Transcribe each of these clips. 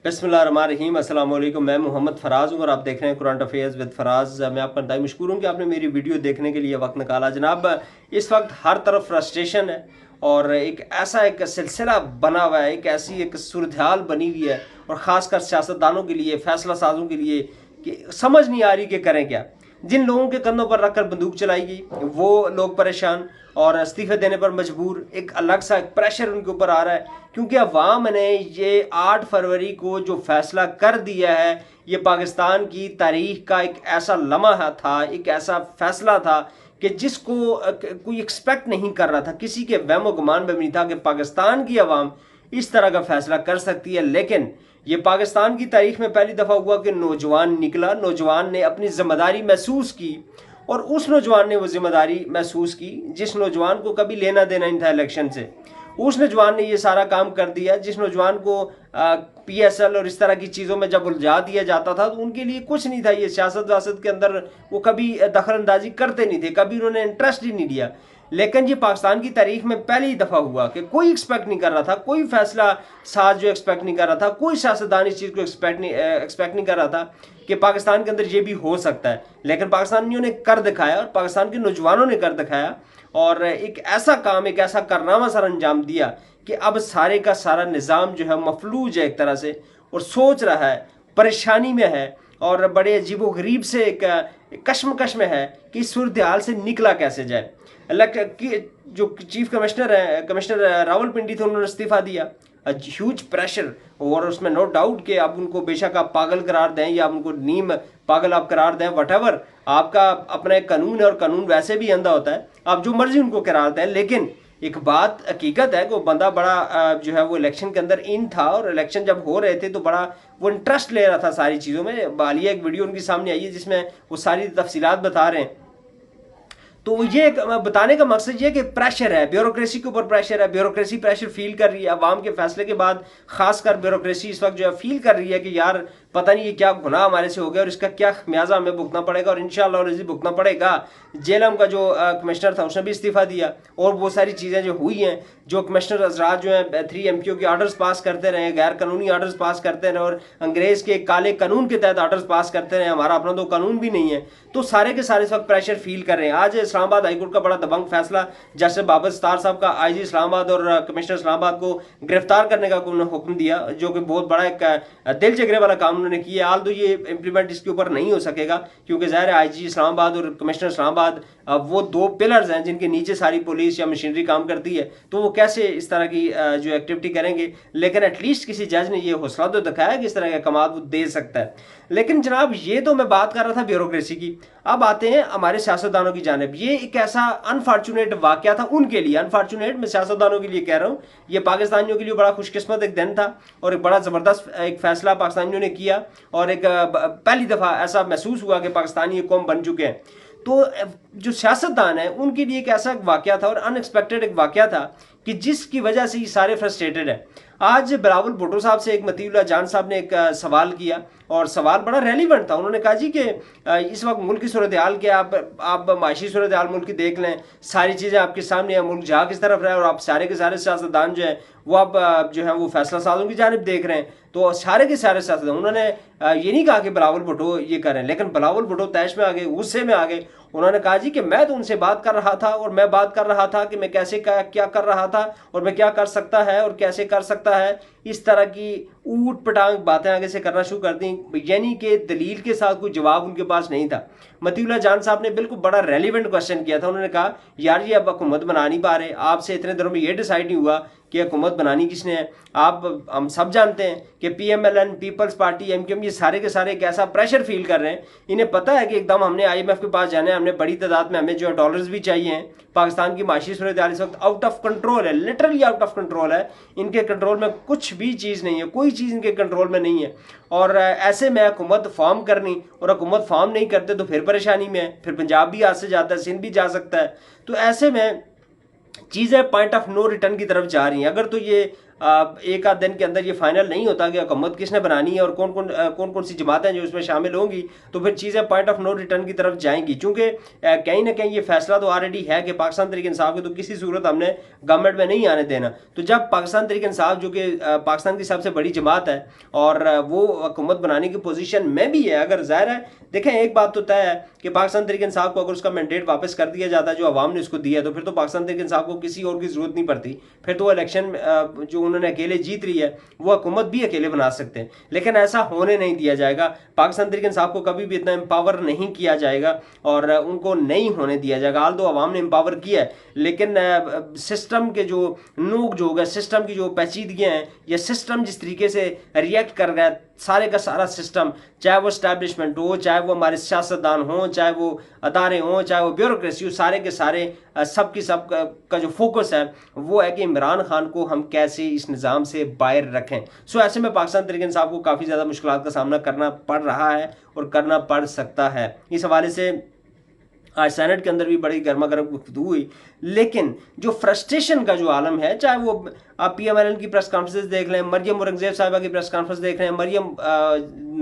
बिस्मिल्लाहिर्रहमानिर्रहीम अस्सलाम वालेकुम। मैं मोहम्मद फ़राज़ हूँ और आप देख रहे हैं करंट अफेयर्स विद फ़राज़। मैं आपका इंतहाई मशकूर हूँ कि आपने मेरी वीडियो देखने के लिए वक्त निकाला। जनाब, इस वक्त हर तरफ फ्रस्ट्रेशन है और एक सिलसिला बना हुआ है, एक ऐसी एक सूरत हाल बनी हुई है और ख़ासकर सियासतदानों के लिए, फैसला साजों के लिए कि समझ नहीं आ रही कि करें क्या। जिन लोगों के कंधों पर रखकर बंदूक चलाई गई वो लोग परेशान और इस्तीफे देने पर मजबूर। एक अलग सा एक प्रेशर उनके ऊपर आ रहा है क्योंकि अवाम ने ये 8 फरवरी को जो फैसला कर दिया है, ये पाकिस्तान की तारीख का एक ऐसा लम्हा था, एक ऐसा फैसला था कि जिसको कोई एक्सपेक्ट नहीं कर रहा था। किसी के वहमो गुमान में नहीं था कि पाकिस्तान की अवाम इस तरह का फैसला कर सकती है। लेकिन ये पाकिस्तान की तारीख में पहली दफ़ा हुआ कि नौजवान निकला, नौजवान ने अपनी जिम्मेदारी महसूस की और उस नौजवान ने वो जिम्मेदारी महसूस की जिस नौजवान को कभी लेना देना नहीं था इलेक्शन से। उस नौजवान ने ये सारा काम कर दिया जिस नौजवान को PSL और इस तरह की चीज़ों में जब उलझा दिया जाता था तो उनके लिए कुछ नहीं था। ये सियासत वासत के अंदर वो कभी दखल अंदाजी करते नहीं थे, कभी उन्होंने इंटरेस्ट ही नहीं लिया। लेकिन ये पाकिस्तान की तारीख में पहली दफ़ा हुआ कि कोई एक्सपेक्ट नहीं कर रहा था, कोई फैसला साज जो एक्सपेक्ट नहीं कर रहा था, कोई सियासतदान इस चीज़ को एक्सपेक्ट नहीं कर रहा था कि पाकिस्तान के अंदर ये भी हो सकता है। लेकिन पाकिस्तानियों ने कर दिखाया और पाकिस्तान के नौजवानों ने कर दिखाया और एक ऐसा काम, एक ऐसा कारनामा सर अंजाम दिया कि अब सारे का सारा निज़ाम जो है मफलूज है एक तरह से और सोच रहा है, परेशानी में है और बड़े अजीबो गरीब से एक कश्मकश में है कि इस सूरत हाल से निकला कैसे जाए। जो चीफ कमिश्नर है, कमिश्नर रावलपिंडी थे, उन्होंने इस्तीफा दिया। ह्यूज प्रेशर और उसमें नो डाउट कि आप उनको बेशक आप पागल करार दें या आप उनको नीम पागल आप करार दें, वट आपका अपना एक कानून है और कानून वैसे भी अंधा होता है, आप जो मर्जी उनको करार दें। लेकिन एक बात हकीकत है कि वो बंदा बड़ा जो है वो इलेक्शन के अंदर इन था और इलेक्शन जब हो रहे थे तो बड़ा वो इंटरेस्ट ले रहा था सारी चीज़ों में। हालिया एक वीडियो उनकी सामने आई है जिसमें वो सारी तफसीलात बता रहे हैं। तो ये बताने का मकसद ये कि प्रेशर है, ब्यूरोक्रेसी के ऊपर प्रेशर है, ब्यूरोक्रेसी प्रेशर फील कर रही है अवाम के फैसले के बाद। खासकर ब्यूरोक्रेसी इस वक्त जो है फील कर रही है कि यार पता नहीं ये क्या गुनाह हमारे से हो गया और इसका क्या खमियाजा हमें भुगतना पड़ेगा और इंशाअल्लाह भुगतना पड़ेगा। जेलम का जो कमिश्नर था उसने भी इस्तीफा दिया और वो सारी चीज़ें जो हुई हैं, जो कमिश्नर हजरात जो हैं 3 MQ के आर्डर्स पास करते रहे, गैर कानूनी आर्डर्स पास करते रहे और अंग्रेज़ के काले कानून के तहत आर्डर्स पास करते रहे, हमारा अपना तो कानून भी नहीं है, तो सारे के सारे इस वक्त प्रेशर फील कर रहे हैं। आज इस्लामाबाद हाईकोर्ट का बड़ा दबंग फैसला, जस्टिस बाबर सत्तार साहब का IG इस्लामाबाद और कमिश्नर इस्लामाबाद को गिरफ्तार करने का हुक्म दिया, जो कि बहुत बड़ा एक दिल जिगरे वाला काम उन्होंने किया। हाल तो ये इम्प्लीमेंट इसके ऊपर नहीं हो सकेगा क्योंकि ज़ाहिर है IG इस्लामाबाद और कमिश्नर इस्लामाबाद वो 2 पिलर्स हैं जिनके नीचे सारी पुलिस या मशीनरी काम करती है, तो वो कैसे इस तरह की जो एक्टिविटी करेंगे। लेकिन एटलीस्ट किसी जज ने ये हौसला तो दिखाया कि इस तरह का कमाल वो दे सकता है। लेकिन जनाब, ये तो मैं बात कर रहा था ब्यूरोक्रेसी की। अब आते हैं हमारे सियासतदानों की जानिब। ये एक ऐसा अनफॉर्चुनेट वाकया था उनके लिए, अनफॉर्चुनेट मैं सियासतदानों के लिए कह रहा हूँ, ये पाकिस्तानियों के लिए बड़ा खुशकिस्मत एक दिन था और एक बड़ा ज़बरदस्त एक फैसला पाकिस्तानियों ने किया और एक पहली दफ़ा ऐसा महसूस हुआ कि पाकिस्तानी एक कौम बन चुके हैं। तो जो सियासतदान है उनके लिए एक ऐसा वाकया था और अनएक्सपेक्टेड एक वाकया था कि जिसकी वजह से ये सारे फ्रस्ट्रेटेड हैं। आज बिलावल भुट्टो साहब से एक मतीउल्लाह जान साहब ने एक सवाल किया और सवाल बड़ा रेलिवेंट था। उन्होंने कहा जी कि इस वक्त मुल्क की सूरत हाल के आप माशी सूरत हाल मुल्क की देख लें, सारी चीज़ें आपके सामने हैं, मुल्क जहाँ किस तरफ रहे और आप सारे के सारे सियासतदान जो है वो आप जो है वो फैसला साजों की जानिब देख रहे हैं। तो सारे के सारे सियासतदान, उन्होंने ये नहीं कहा कि बिलावल भुट्टो ये करें, लेकिन बिलावल भुट्टो तैश में आ गए, गुस्से में आ गए। उन्होंने कहा जी कि मैं तो उनसे बात कर रहा था और मैं बात कर रहा था कि मैं कैसे क्या कर रहा था और मैं क्या कर सकता है और कैसे कर सकता है। इस तरह की ऊट पटांग बातें आगे से करना शुरू कर दी, यानी कि दलील के साथ कोई जवाब उनके पास नहीं था। मतीउल्लाह जान साहब ने बिल्कुल बड़ा रेलिवेंट क्वेश्चन किया था। उन्होंने कहा यार ये अब हुकूमत बना नहीं पा रहे, आपसे इतने दिनों में ये डिसाइड नहीं हुआ कि हुकूमत बनानी किसने है। हम सब जानते हैं कि PMLN, पीपल्स पार्टी, MQM ये सारे के सारे एक ऐसा प्रेशर फील कर रहे हैं। इन्हें पता है कि एकदम हमने IMF के पास जाना है, हमने बड़ी तादाद में हमें जो डॉलर्स भी चाहिए हैं। पाकिस्तान की माशी सूरत हाल इस वक्त आउट ऑफ कंट्रोल है, लिटरली आउट ऑफ कंट्रोल है। इनके कंट्रोल में कुछ भी चीज़ नहीं है, कोई चीज़ इनके कंट्रोल में नहीं है। और ऐसे में हुकूमत फॉर्म करनी और हुकूमत फॉर्म नहीं करते तो फिर परेशानी में है, फिर पंजाब भी हाथ से जाता है, सिंध भी जा सकता है। तो ऐसे में चीज़ें पॉइंट ऑफ नो रिटर्न की तरफ जा रही हैं। अगर तो ये एक आध दिन के अंदर ये फाइनल नहीं होता कि हुकूमत किसने बनानी है और कौन कौन सी जमातें जो इसमें शामिल होंगी, तो फिर चीज़ें पॉइंट ऑफ नो रिटर्न की तरफ जाएंगी। चूँकि कहीं ना कहीं ये फैसला तो ऑलरेडी है कि पाकिस्तान तहरीक इंसाफ को तो किसी सूरत हमने गवर्नमेंट में नहीं आने देना। तो जब पाकिस्तान तहरीक इंसाफ जो कि पाकिस्तान की सबसे बड़ी जमात है और वो हुकूमत बनाने की पोजीशन में भी है, अगर जाहिर है देखें एक बात तो तय है कि पाकिस्तान तहरीक इंसाफ को अगर उसका मैंडेट वापस कर दिया जाता है जो अवाम ने उसको दिया है, तो फिर तो पाकिस्तान तहरीक इंसाफ को किसी और की जरूरत नहीं पड़ती। फिर तो वो इलेक्शन जो उन्होंने अकेले जीत रही है वो हुकूमत भी अकेले बना सकते हैं, लेकिन ऐसा होने नहीं दिया जाएगा। पाकिस्तान तहरीक इंसाफ को कभी भी इतना एम्पावर नहीं किया जाएगा और उनको नहीं होने दिया जाएगा। हाल तो अवाम ने एम्पावर किया है, लेकिन सिस्टम के जो नोक झोंक है, सिस्टम की जो पेचीदगियाँ हैं, या सिस्टम जिस तरीके से रिएक्ट कर रहा है, सारे का सारा सिस्टम, चाहे वो स्टैब्लिशमेंट हो, चाहे वो हमारे सियासतदान हों, चाहे वो अदारे हों, चाहे वो ब्यूरोक्रेसी हो, सारे के सारे सब की सब का जो फोकस है वो है कि इमरान खान को हम कैसे इस निज़ाम से बाहर रखें। सो ऐसे में पाकिस्तान तहरीक इंसाफ को काफ़ी ज़्यादा मुश्किलात का सामना करना पड़ रहा है और करना पड़ सकता है। इस हवाले से आज सेनेट के अंदर भी बड़ी गर्मा गर्म गुफ्तगू हुई, लेकिन जो फ्रस्ट्रेशन का जो आलम है, चाहे वो आप PMLN की प्रेस कॉन्फ्रेंस देख लें, मरियम औरंगजेब साहिबा की प्रेस कॉन्फ्रेंस देख लें, मरियम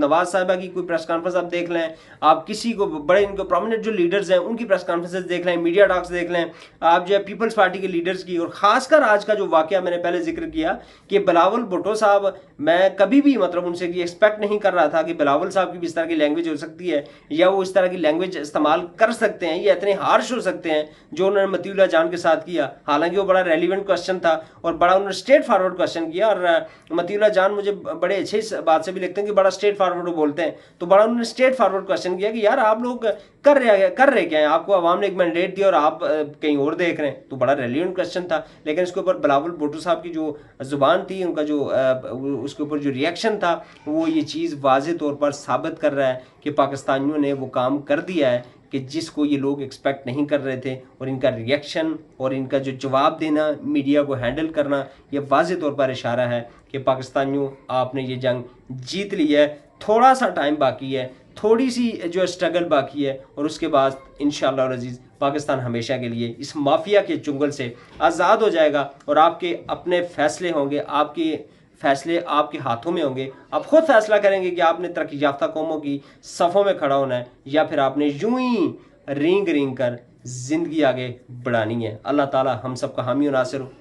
नवाज साहिबा की कोई प्रेस कॉन्फ्रेंस आप देख लें, आप किसी को बड़े इनको प्रोमिनेंट जो लीडर्स हैं उनकी प्रेस कॉन्फ्रेंसेस देख लें, मीडिया टॉक्स देख लें, आप जो है पीपल्स पार्टी के लीडर्स की, और खासकर आज का जो वाकया मैंने पहले जिक्र किया कि बिलावल भुट्टो साहब, मैं कभी भी मतलब उनसे एक्सपेक्ट नहीं कर रहा था कि बिलावल साहब की भी इस तरह की लैंग्वेज हो सकती है या वो इस तरह की लैंग्वेज इस्तेमाल कर सकते हैं या इतने हार्श हो सकते हैं जो उन्होंने मतीउल्लाह जान के साथ किया। हालांकि वो बड़ा रेलिवेंट क्वेश्चन था और बड़ा उन्होंने स्ट्रेट फॉरवर्ड क्वेश्चन किया, और मतीउल्लाह जान मुझे बड़े अच्छे इस बात से भी लिखते हैं कि बड़ा स्ट्रेट फॉरवर्ड वो बोलते हैं, तो बड़ा उन्होंने स्ट्रेट फॉरवर्ड क्वेश्चन किया कि यार आप लोग कर रहे क्या हैं, आपको आवाम ने एक मैंडेट दिया और आप कहीं और देख रहे हैं। तो बड़ा रेलिवेंट क्वेश्चन था, लेकिन इसके ऊपर बिलावल भुट्टो साहब की जो जुबान थी, उनका जो उसके ऊपर जो रिएक्शन था, वो ये चीज़ वाज़े तौर पर साबित कर रहा है कि पाकिस्तानियों ने वो काम कर दिया है कि जिसको ये लोग एक्सपेक्ट नहीं कर रहे थे, और इनका रिएक्शन और इनका जो जवाब देना, मीडिया को हैंडल करना, ये वाज़े तौर पर इशारा है कि पाकिस्तानियों आपने ये जंग जीत ली है। थोड़ा सा टाइम बाकी है, थोड़ी सी जो स्ट्रगल बाकी है, और उसके बाद इंशाअल्लाह अज़ीज़ पाकिस्तान हमेशा के लिए इस माफिया के चुंगल से आज़ाद हो जाएगा और आपके अपने फैसले होंगे, आपके फैसले आपके हाथों में होंगे। आप खुद फैसला करेंगे कि आपने तरक्की याफ्ता कौमों की सफ़ों में खड़ा होना है या फिर आपने यूं ही रेंग रेंग कर ज़िंदगी आगे बढ़ानी है। अल्लाह ताला हम सब का हामी और नासिर हो।